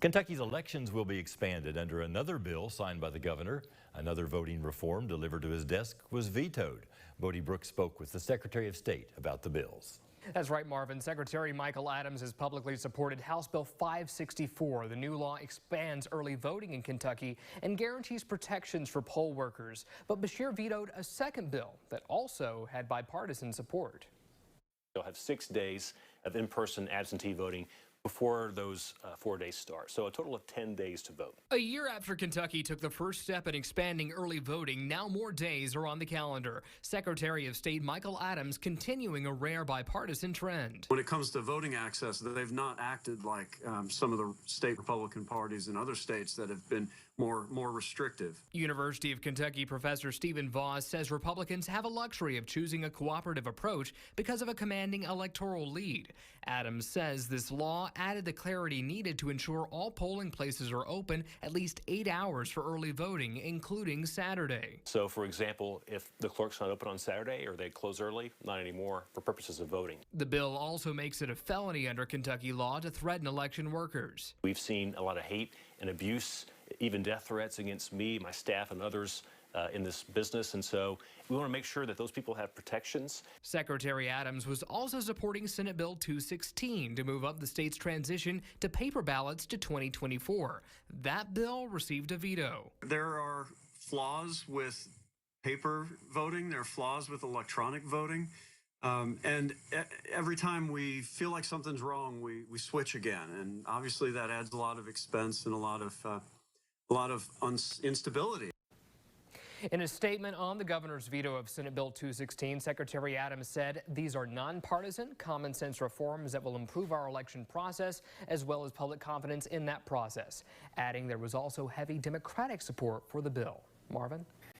Kentucky's elections will be expanded under another bill signed by the governor. Another voting reform delivered to his desk was vetoed. Bodie Brooks spoke with the Secretary of State about the bills. That's right, Marvin. Secretary Michael Adams has publicly supported House Bill 564. The new law expands early voting in Kentucky and guarantees protections for poll workers. But Beshear vetoed a second bill that also had bipartisan support. They'll have 6 days of in-person absentee voting before those 4 days start. So a total of 10 days to vote. A year after Kentucky took the first step in expanding early voting, now more days are on the calendar. Secretary of State Michael Adams continuing a rare bipartisan trend. When it comes to voting access, they've not acted like some of the state Republican parties in other states that have been more restrictive. University of Kentucky professor Stephen Voss says Republicans have a luxury of choosing a cooperative approach because of a commanding electoral lead. Adams says this law added the clarity needed to ensure all polling places are open at least 8 hours for early voting, including Saturday. So, for example, if the clerk's not open on Saturday or they close early, not anymore for purposes of voting. The bill also makes it a felony under Kentucky law to threaten election workers. We've seen a lot of hate and abuse, even death threats against me, my staff, and others in this business, and so we want to make sure that those people have protections. Secretary Adams was also supporting Senate Bill 216 to move up the state's transition to paper ballots to 2024. That bill received a veto. There are flaws with paper voting. There are flaws with electronic voting. And every time we feel like something's wrong, we switch again. And obviously that adds a lot of expense and a lot of instability. In a statement on the governor's veto of Senate Bill 216, Secretary Adams said these are nonpartisan, common sense reforms that will improve our election process as well as public confidence in that process, adding there was also heavy Democratic support for the bill. Marvin?